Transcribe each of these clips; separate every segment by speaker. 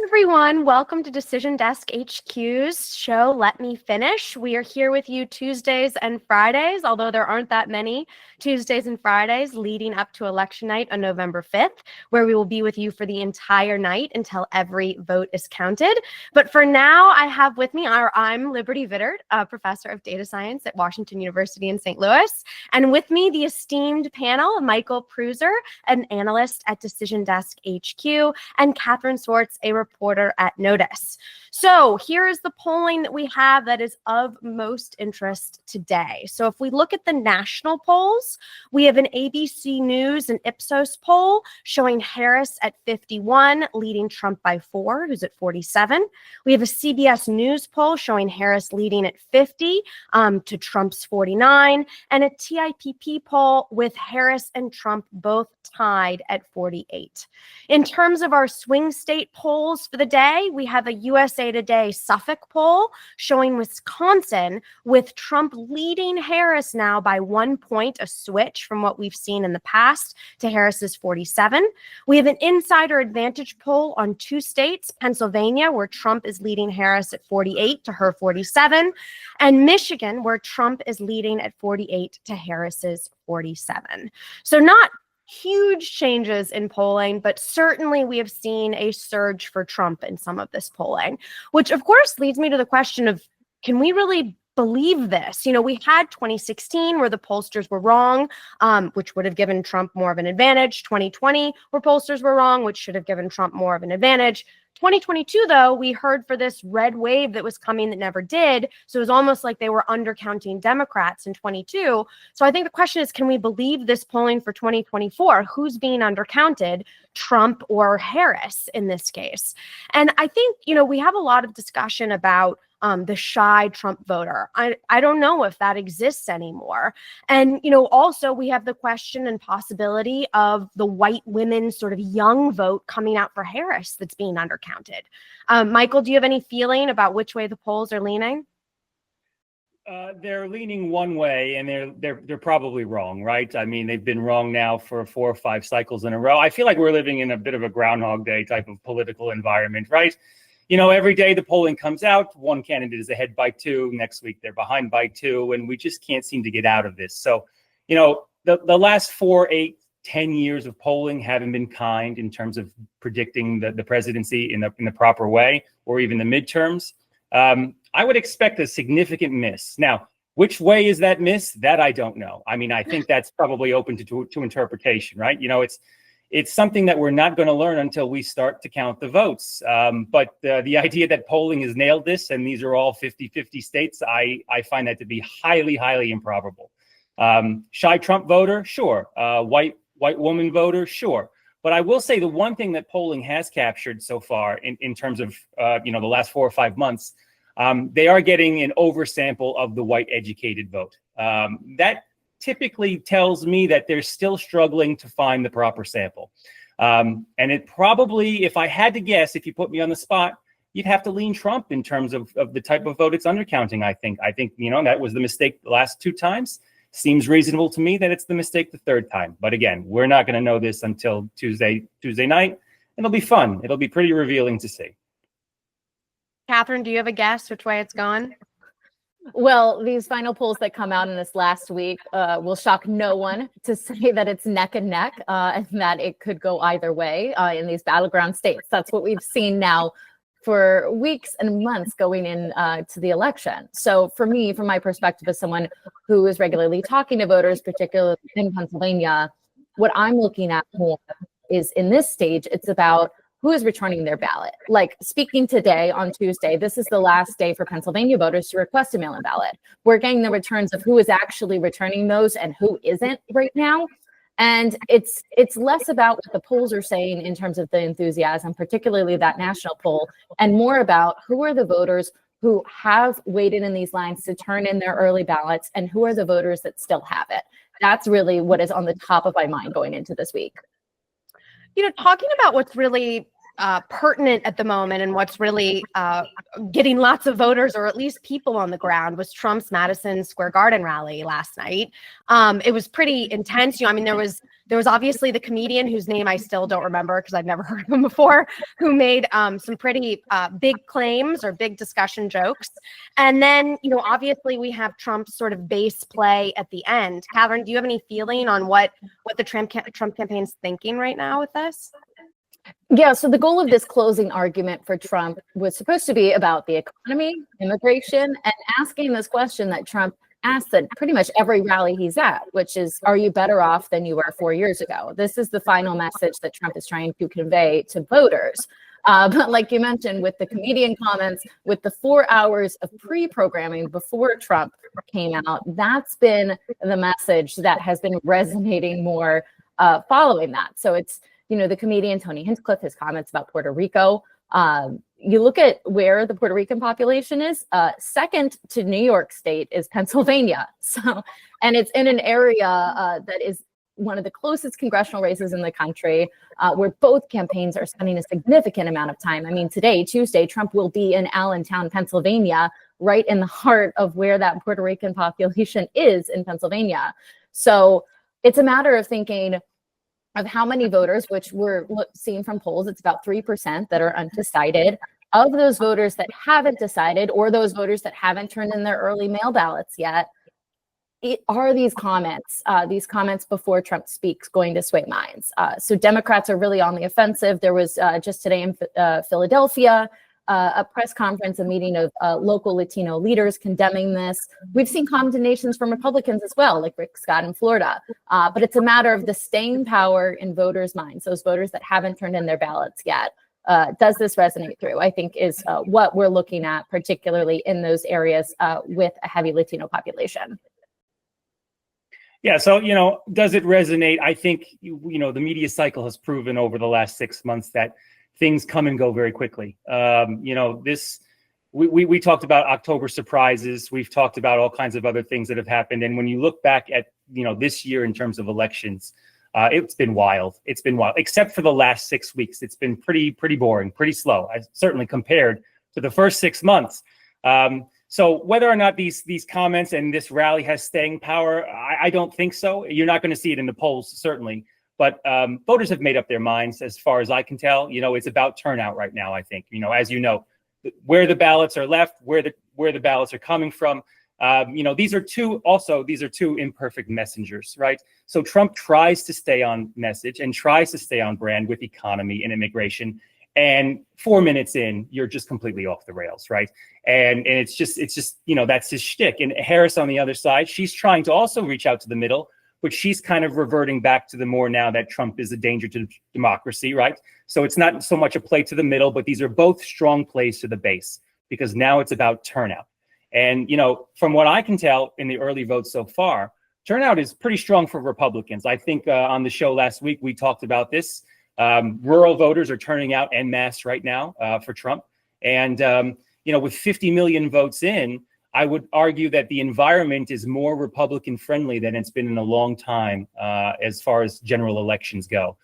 Speaker 1: everyone. Welcome to Decision Desk HQ's show, Let Me Finish. We are here with you Tuesdays and Fridays, although there aren't that many Tuesdays and Fridays leading up to election night on November 5th, where we will be with you for the entire night until every vote is counted. But for now, I have with me, I'm Liberty Vittert, a professor of data science at Washington University in St. Louis. And with me, the esteemed panel, Michael Pruser, an analyst at Decision Desk HQ, and Catherine Swartz, a reporter at Notice. So here is the polling that we have that is of most interest today. So if we look at the national polls, we have an ABC News and Ipsos poll showing Harris at 51, leading Trump by 4, who's at 47. We have a CBS News poll showing Harris leading at 50 to Trump's 49, and a TIPP poll with Harris and Trump both tied at 48. In terms of our swing state polls for the day, we have a USA Today Suffolk poll showing Wisconsin with Trump leading Harris now by 1 point, a switch from what we've seen in the past to Harris's 47. We have an insider advantage poll on 2 states, Pennsylvania, where Trump is leading Harris at 48 to her 47, and Michigan, where Trump is leading at 48 to Harris's 47. So not huge changes in polling, but certainly we have seen a surge for Trump in some of this polling, which of course leads me to the question of, can we really believe this? You know, we had 2016 where the pollsters were wrong, which would have given Trump more of an advantage. 2020 where pollsters were wrong, which should have given Trump more of an advantage. 2022, though, we heard for this red wave that was coming that never did. So it was almost like they were undercounting Democrats in 22. So I think the question is, can we believe this polling for 2024? Who's being undercounted, Trump or Harris in this case? And I think, you know, we have a lot of discussion about the shy Trump voter. I don't know if that exists anymore. And, you know, also we have the question and possibility of the white women sort of young vote coming out for Harris that's being undercounted. Michael, do you have any feeling about which way the polls are leaning?
Speaker 2: They're leaning one way, and they're probably wrong, right? I mean, they've been wrong now for 4 or 5 cycles in a row. I feel like we're living in a bit of a Groundhog Day type of political environment, right? You know, every day the polling comes out, one candidate is ahead by 2, next week they're behind by 2, and we just can't seem to get out of this. So, you know, the last 4, 8, 10 years of polling haven't been kind in terms of predicting the presidency in the proper way, or even the midterms. I would expect a significant miss. Now, which way is that miss? That I don't know. I mean, I think that's probably open to interpretation, right? You know, it's something that we're not going to learn until we start to count the votes. But the idea that polling has nailed this, and these are all 50-50 states, I find that to be highly, highly improbable. Shy Trump voter, sure. White woman voter, sure. But I will say the one thing that polling has captured so far in terms of the last 4 or 5 months, they are getting an oversample of the white educated vote. That typically tells me that they're still struggling to find the proper sample. And it probably, if I had to guess, if you put me on the spot, you'd have to lean Trump in terms of the type of vote it's undercounting, I think. I think, you know, that was the mistake the last 2 times. Seems reasonable to me that it's the mistake the 3rd time. But again, we're not going to know this until Tuesday night. It'll be fun. It'll be pretty revealing to see.
Speaker 1: Catherine, do you have a guess which way it's gone?
Speaker 3: Well, these final polls that come out in this last week will shock no one to say that it's neck and neck and that it could go either way in these battleground states. That's what we've seen now for weeks and months going in to the election. So for me, from my perspective as someone who is regularly talking to voters, particularly in Pennsylvania, what I'm looking at more is in this stage, it's about who is returning their ballot. Like speaking today on Tuesday, this is the last day for Pennsylvania voters to request a mail-in ballot. We're getting the returns of who is actually returning those and who isn't right now. And it's less about what the polls are saying in terms of the enthusiasm, particularly that national poll, and more about who are the voters who have waited in these lines to turn in their early ballots and who are the voters that still have it. That's really what is on the top of my mind going into this week.
Speaker 1: You know, talking about what's really pertinent at the moment and what's really getting lots of voters or at least people on the ground was Trump's Madison Square Garden rally last night. It was pretty intense. I mean, there was obviously the comedian whose name I still don't remember because I've never heard of him before, who made some pretty big claims or big discussion jokes. And then, obviously we have Trump's sort of base play at the end. Catherine, do you have any feeling on what the Trump campaign's thinking right now with this?
Speaker 3: Yeah, so the goal of this closing argument for Trump was supposed to be about the economy, immigration, and asking this question that Trump asks at pretty much every rally he's at, which is, are you better off than you were 4 years ago? This is the final message that Trump is trying to convey to voters. But like you mentioned, with the comedian comments, with the 4 hours of pre-programming before Trump came out, that's been the message that has been resonating more following that. So it's, the comedian Tony Hinchcliffe, his comments about Puerto Rico. You look at where the Puerto Rican population is, second to New York State is Pennsylvania. So, and it's in an area that is one of the closest congressional races in the country, where both campaigns are spending a significant amount of time. I mean, today, Tuesday, Trump will be in Allentown, Pennsylvania, right in the heart of where that Puerto Rican population is in Pennsylvania. So it's a matter of thinking of how many voters, which we're seeing from polls, it's about 3% that are undecided. Of those voters that haven't decided, or those voters that haven't turned in their early mail ballots yet, are these comments before Trump speaks going to sway minds? So Democrats are really on the offensive. There was just today in Philadelphia, a press conference, a meeting of local Latino leaders condemning this. We've seen condemnations from Republicans as well, like Rick Scott in Florida. But it's a matter of the staying power in voters' minds, those voters that haven't turned in their ballots yet. Does this resonate through? I think is what we're looking at, particularly in those areas with a heavy Latino population.
Speaker 2: Yeah, so, does it resonate? I think, the media cycle has proven over the last 6 months that things come and go very quickly. We talked about October surprises. We've talked about all kinds of other things that have happened. And when you look back at, this year in terms of elections, it's been wild. It's been wild, except for the last 6 weeks. It's been pretty boring, pretty slow, certainly compared to the first 6 months. So whether or not these comments and this rally has staying power, I don't think so. You're not going to see it in the polls, certainly. But voters have made up their minds, as far as I can tell. It's about turnout right now, I think. As you know, where the ballots are left, where the ballots are coming from. These are two imperfect messengers, right? So Trump tries to stay on message and tries to stay on brand with economy and immigration. And 4 minutes in, you're just completely off the rails, right? And it's just that's his shtick. And Harris on the other side, she's trying to also reach out to the middle, but she's kind of reverting back to the more now that Trump is a danger to democracy, right? So it's not so much a play to the middle, but these are both strong plays to the base, because now it's about turnout. And, from what I can tell in the early votes so far, turnout is pretty strong for Republicans. I think on the show last week, we talked about this. Rural voters are turning out en masse right now for Trump. And, with 50 million votes in, I would argue that the environment is more Republican friendly than it's been in a long time as far as general elections go.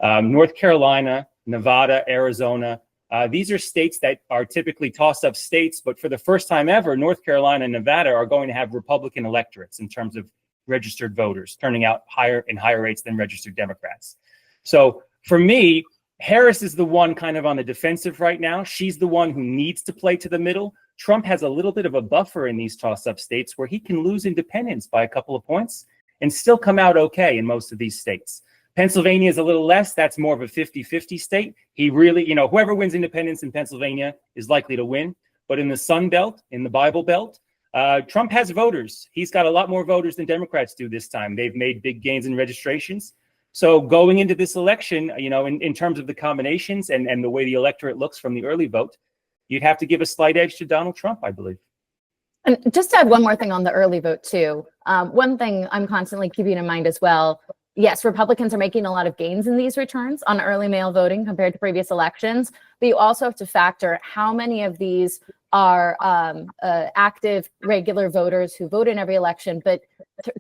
Speaker 2: North Carolina, Nevada, Arizona, these are states that are typically toss-up states, but for the first time ever, North Carolina and Nevada are going to have Republican electorates in terms of registered voters, turning out higher rates than registered Democrats. So for me, Harris is the one kind of on the defensive right now. She's the one who needs to play to the middle. Trump has a little bit of a buffer in these toss-up states where he can lose independents by a couple of points and still come out okay in most of these states. Pennsylvania is a little less. That's more of a 50-50 state. He really, whoever wins independence in Pennsylvania is likely to win. But in the Sun Belt, in the Bible Belt, Trump has voters. He's got a lot more voters than Democrats do this time. They've made big gains in registrations. So going into this election, in terms of the combinations and the way the electorate looks from the early vote, you'd have to give a slight edge to Donald Trump, I believe.
Speaker 3: And just to add one more thing on the early vote too, one thing I'm constantly keeping in mind as well, yes, Republicans are making a lot of gains in these returns on early mail voting compared to previous elections, but you also have to factor how many of these are active, regular voters who vote in every election, but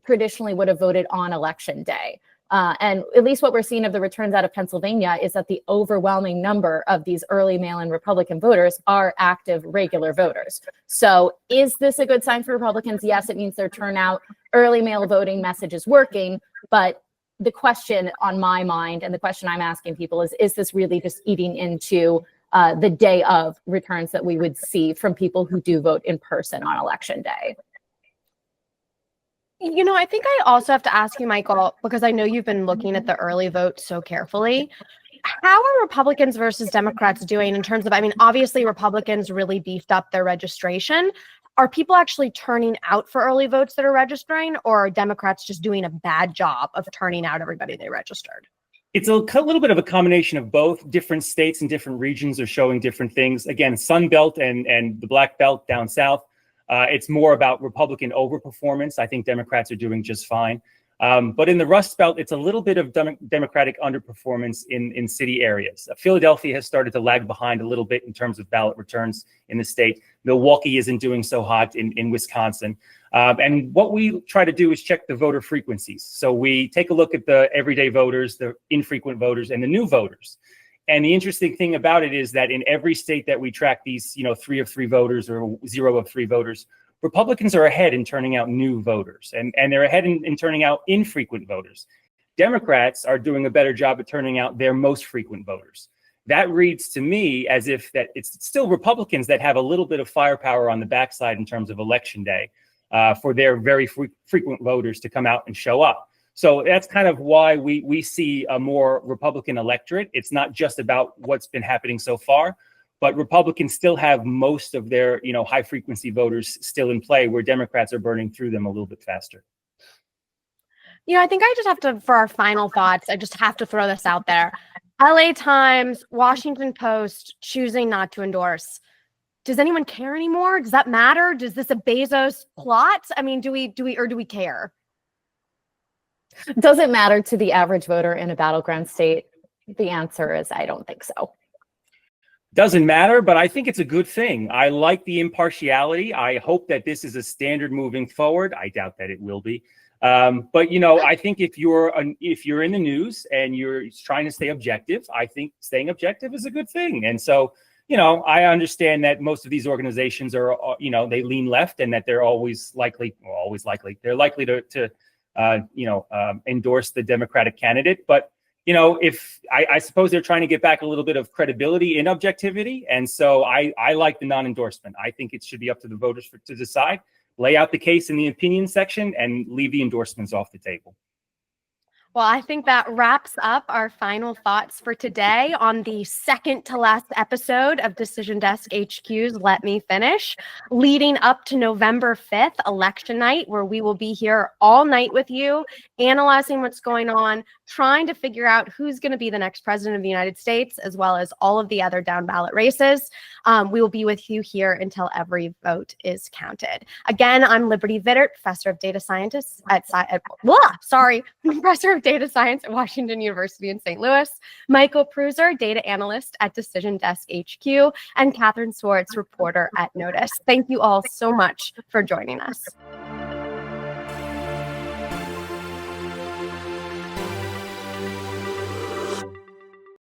Speaker 3: traditionally would have voted on election day. And at least what we're seeing of the returns out of Pennsylvania is that the overwhelming number of these early mail-in Republican voters are active, regular voters. So is this a good sign for Republicans? Yes, it means their turnout, early mail voting message is working. But the question on my mind and the question I'm asking people is this really just eating into the day of returns that we would see from people who do vote in person on election day?
Speaker 1: You know, I think I also have to ask you, Michael, because I know you've been looking at the early vote so carefully. How are Republicans versus Democrats doing in terms of, I mean, obviously Republicans really beefed up their registration. Are people actually turning out for early votes that are registering, or are Democrats just doing a bad job of turning out everybody they registered?
Speaker 2: It's a little bit of a combination of both. Different states and different regions are showing different things. Again, Sun Belt and the Black Belt down south, it's more about Republican overperformance. I think Democrats are doing just fine. But in the Rust Belt, it's a little bit of Democratic underperformance in city areas. Philadelphia has started to lag behind a little bit in terms of ballot returns in the state. Milwaukee isn't doing so hot in Wisconsin. And what we try to do is check the voter frequencies. So we take a look at the everyday voters, the infrequent voters, and the new voters. And the interesting thing about it is that in every state that we track these, 3 of 3 voters or 0 of 3 voters, Republicans are ahead in turning out new voters, and they're ahead in turning out infrequent voters. Democrats are doing a better job at turning out their most frequent voters. That reads to me as if that it's still Republicans that have a little bit of firepower on the backside in terms of election day for their very frequent voters to come out and show up. So that's kind of why we see a more Republican electorate. It's not just about what's been happening so far, but Republicans still have most of their, high frequency voters still in play, where Democrats are burning through them a little bit faster.
Speaker 1: I think I just have to, for our final thoughts, I just have to throw this out there. LA Times, Washington Post choosing not to endorse. Does anyone care anymore? Does that matter? Is this a Bezos plot? I mean, do we care?
Speaker 3: Does it matter to the average voter in a battleground state? The answer is I don't think so.
Speaker 2: Doesn't matter, but I think it's a good thing. I like the impartiality. I hope that this is a standard moving forward. I doubt that it will be. But I think if you're in the news and you're trying to stay objective, I think staying objective is a good thing. And so, I understand that most of these organizations are, they lean left, and that they're they're likely to endorse the Democratic candidate. But if I suppose they're trying to get back a little bit of credibility in objectivity. And so I like the non-endorsement. I think it should be up to the voters to decide, lay out the case in the opinion section, and leave the endorsements off the table.
Speaker 1: Well, I think that wraps up our final thoughts for today on the second to last episode of Decision Desk HQ's Let Me Finish, leading up to November 5th, election night, where we will be here all night with you, analyzing what's going on, trying to figure out who's going to be the next president of the United States, as well as all of the other down ballot races. We will be with you here until every vote is counted. Again, I'm Liberty Vittert, professor of data science professor of data science at Washington University in St. Louis, Michael Pruser, data analyst at Decision Desk HQ, and Catherine Swartz, reporter at Notice. Thank you all so much for joining us.